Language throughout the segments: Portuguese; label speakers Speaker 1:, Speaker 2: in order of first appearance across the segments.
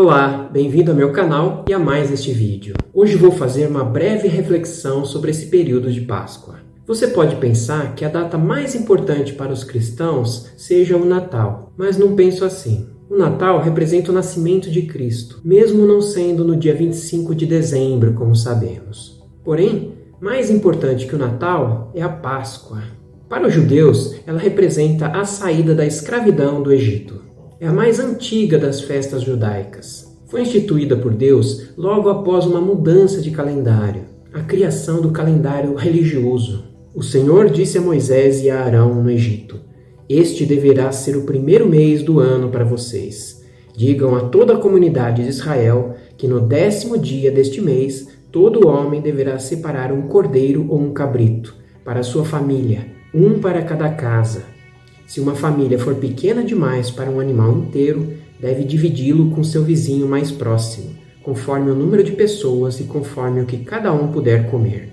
Speaker 1: Olá, bem-vindo ao meu canal e a mais este vídeo. Hoje vou fazer uma breve reflexão sobre esse período de Páscoa. Você pode pensar que a data mais importante para os cristãos seja o Natal, mas não penso assim. O Natal representa o nascimento de Cristo, mesmo não sendo no dia 25 de dezembro, como sabemos. Porém, mais importante que o Natal é a Páscoa. Para os judeus, ela representa a saída da escravidão do Egito. É a mais antiga das festas judaicas. Foi instituída por Deus logo após uma mudança de calendário, a criação do calendário religioso. O Senhor disse a Moisés e a Arão no Egito: "Este deverá ser o primeiro mês do ano para vocês. Digam a toda a comunidade de Israel que no 10º dia deste mês, todo homem deverá separar um cordeiro ou um cabrito para a sua família, um para cada casa. Se uma família for pequena demais para um animal inteiro, deve dividi-lo com seu vizinho mais próximo, conforme o número de pessoas e conforme o que cada um puder comer.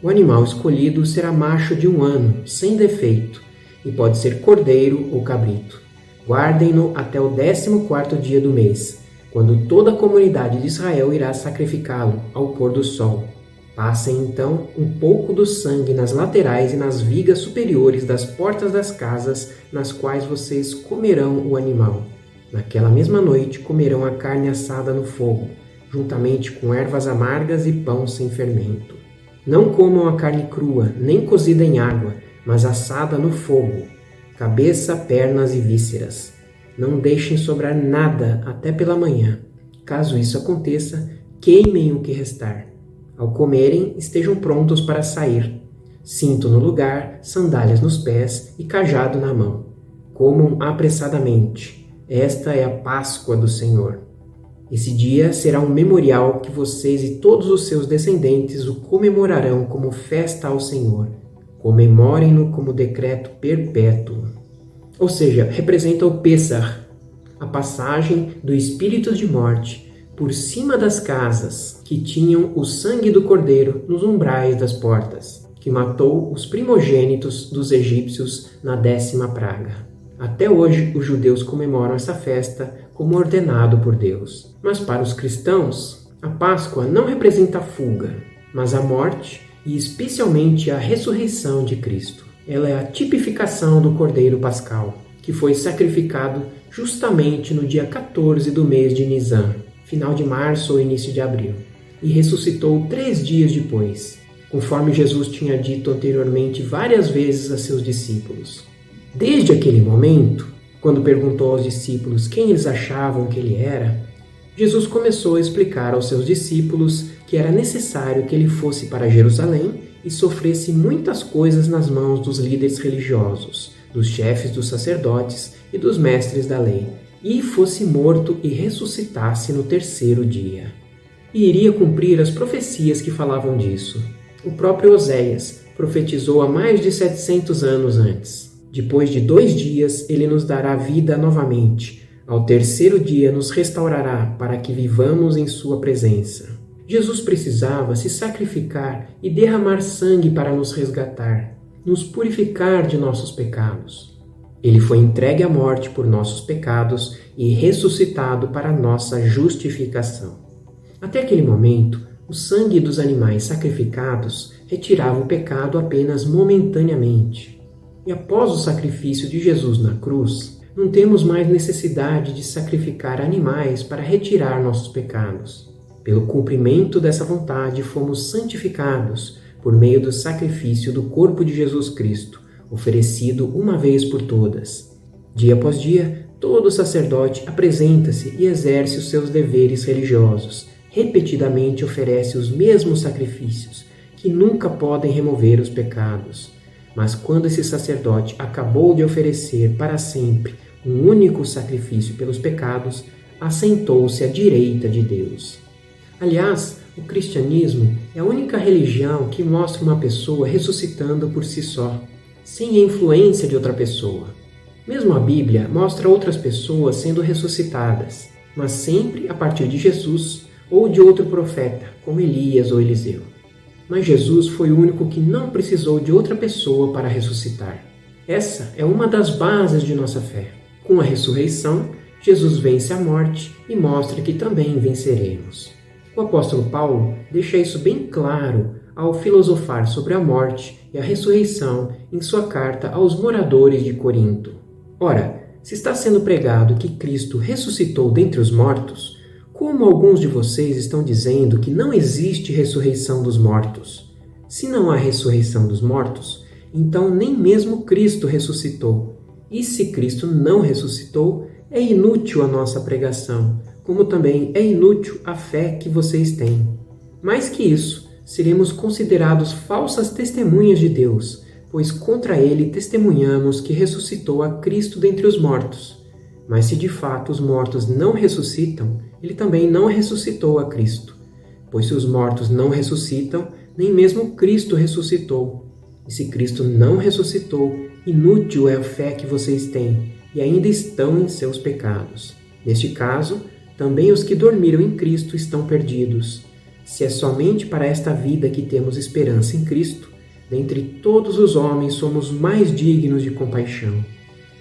Speaker 1: O animal escolhido será macho de 1 ano, sem defeito, e pode ser cordeiro ou cabrito. Guardem-no até o 14º dia do mês, quando toda a comunidade de Israel irá sacrificá-lo ao pôr do sol. Passem então um pouco do sangue nas laterais e nas vigas superiores das portas das casas nas quais vocês comerão o animal. Naquela mesma noite comerão a carne assada no fogo, juntamente com ervas amargas e pão sem fermento. Não comam a carne crua, nem cozida em água, mas assada no fogo, cabeça, pernas e vísceras. Não deixem sobrar nada até pela manhã. Caso isso aconteça, queimem o que restar. Ao comerem, estejam prontos para sair. Cinto no lugar, sandálias nos pés e cajado na mão. Comam apressadamente. Esta é a Páscoa do Senhor. Esse dia será um memorial que vocês e todos os seus descendentes o comemorarão como festa ao Senhor. Comemorem-no como decreto perpétuo." Ou seja, representa o Pêssar, a passagem do espírito de morte por cima das casas que tinham o sangue do cordeiro nos umbrais das portas, que matou os primogênitos dos egípcios na 10ª praga. Até hoje, os judeus comemoram essa festa como ordenado por Deus. Mas para os cristãos, a Páscoa não representa a fuga, mas a morte e especialmente a ressurreição de Cristo. Ela é a tipificação do Cordeiro Pascal, que foi sacrificado justamente no dia 14 do mês de Nisan, final de março ou início de abril, e ressuscitou 3 dias depois, conforme Jesus tinha dito anteriormente várias vezes a seus discípulos. Desde aquele momento, quando perguntou aos discípulos quem eles achavam que ele era, Jesus começou a explicar aos seus discípulos que era necessário que ele fosse para Jerusalém e sofresse muitas coisas nas mãos dos líderes religiosos, dos chefes dos sacerdotes e dos mestres da lei, e fosse morto e ressuscitasse no 3º dia. E iria cumprir as profecias que falavam disso. O próprio Oséias profetizou há mais de 700 anos antes. Depois de 2 dias, ele nos dará vida novamente. Ao 3º dia nos restaurará para que vivamos em sua presença. Jesus precisava se sacrificar e derramar sangue para nos resgatar, nos purificar de nossos pecados. Ele foi entregue à morte por nossos pecados e ressuscitado para nossa justificação. Até aquele momento, o sangue dos animais sacrificados retirava o pecado apenas momentaneamente. E após o sacrifício de Jesus na cruz, não temos mais necessidade de sacrificar animais para retirar nossos pecados. Pelo cumprimento dessa vontade, fomos santificados por meio do sacrifício do corpo de Jesus Cristo, oferecido uma vez por todas. Dia após dia, todo sacerdote apresenta-se e exerce os seus deveres religiosos. Repetidamente oferece os mesmos sacrifícios, que nunca podem remover os pecados. Mas quando esse sacerdote acabou de oferecer para sempre um único sacrifício pelos pecados, assentou-se à direita de Deus. Aliás, o cristianismo é a única religião que mostra uma pessoa ressuscitando por si só, sem a influência de outra pessoa. Mesmo a Bíblia mostra outras pessoas sendo ressuscitadas, mas sempre a partir de Jesus ou de outro profeta, como Elias ou Eliseu. Mas Jesus foi o único que não precisou de outra pessoa para ressuscitar. Essa é uma das bases de nossa fé. Com a ressurreição, Jesus vence a morte e mostra que também venceremos. O apóstolo Paulo deixa isso bem claro ao filosofar sobre a morte e a ressurreição em sua carta aos moradores de Corinto. Ora, se está sendo pregado que Cristo ressuscitou dentre os mortos, como alguns de vocês estão dizendo que não existe ressurreição dos mortos? Se não há ressurreição dos mortos, então nem mesmo Cristo ressuscitou. E se Cristo não ressuscitou, é inútil a nossa pregação, como também é inútil a fé que vocês têm. Mais que isso, seremos considerados falsas testemunhas de Deus, pois contra ele testemunhamos que ressuscitou a Cristo dentre os mortos. Mas se de fato os mortos não ressuscitam, ele também não ressuscitou a Cristo. Pois se os mortos não ressuscitam, nem mesmo Cristo ressuscitou. E se Cristo não ressuscitou, inútil é a fé que vocês têm, e ainda estão em seus pecados. Neste caso, também os que dormiram em Cristo estão perdidos. Se é somente para esta vida que temos esperança em Cristo, dentre todos os homens somos mais dignos de compaixão.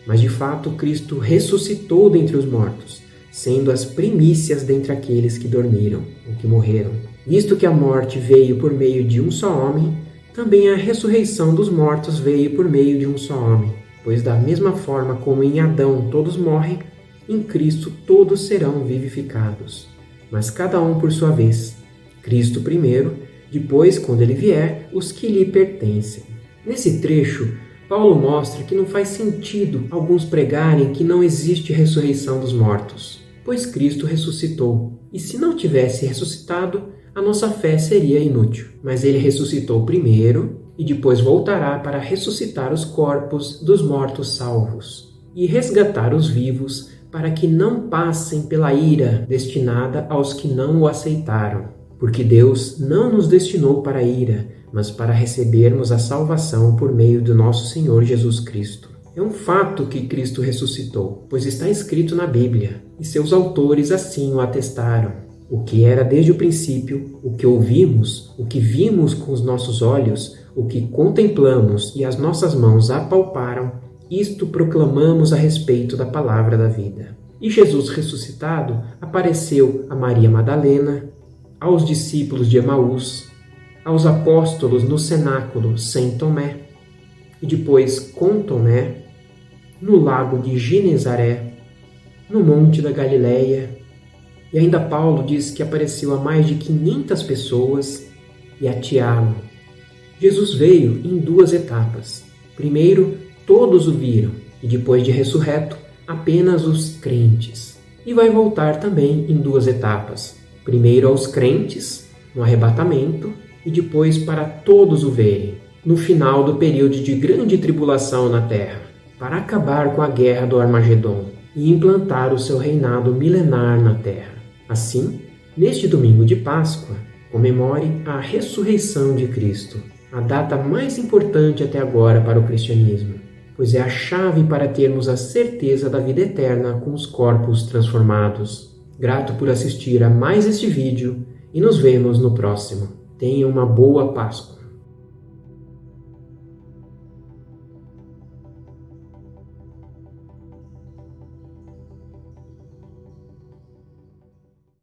Speaker 1: Mas de fato Cristo ressuscitou dentre os mortos, sendo as primícias dentre aqueles que dormiram, ou que morreram. Visto que a morte veio por meio de um só homem, também a ressurreição dos mortos veio por meio de um só homem. Pois da mesma forma como em Adão todos morrem, em Cristo todos serão vivificados. Mas cada um por sua vez. Cristo primeiro, depois, quando ele vier, os que lhe pertencem. Nesse trecho, Paulo mostra que não faz sentido alguns pregarem que não existe ressurreição dos mortos, pois Cristo ressuscitou. E se não tivesse ressuscitado, a nossa fé seria inútil. Mas ele ressuscitou primeiro e depois voltará para ressuscitar os corpos dos mortos salvos e resgatar os vivos para que não passem pela ira destinada aos que não o aceitaram. Porque Deus não nos destinou para a ira, mas para recebermos a salvação por meio do nosso Senhor Jesus Cristo. É um fato que Cristo ressuscitou, pois está escrito na Bíblia, e seus autores assim o atestaram. O que era desde o princípio, o que ouvimos, o que vimos com os nossos olhos, o que contemplamos e as nossas mãos apalparam, isto proclamamos a respeito da palavra da vida. E Jesus ressuscitado apareceu a Maria Madalena, aos discípulos de Emaús, aos apóstolos no cenáculo sem Tomé, e depois com Tomé, no lago de Genezaré, no monte da Galileia, e ainda Paulo diz que apareceu a mais de 500 pessoas e a Tiago. Jesus veio em 2 etapas. Primeiro, todos o viram, e depois de ressurreto, apenas os crentes. E vai voltar também em 2 etapas. Primeiro aos crentes, no arrebatamento, e depois para todos o verem, no final do período de grande tribulação na terra, para acabar com a guerra do Armagedon e implantar o seu reinado milenar na terra. Assim, neste domingo de Páscoa, comemore a ressurreição de Cristo, a data mais importante até agora para o cristianismo, pois é a chave para termos a certeza da vida eterna com os corpos transformados. Grato por assistir a mais este vídeo e nos vemos no próximo. Tenha uma boa Páscoa.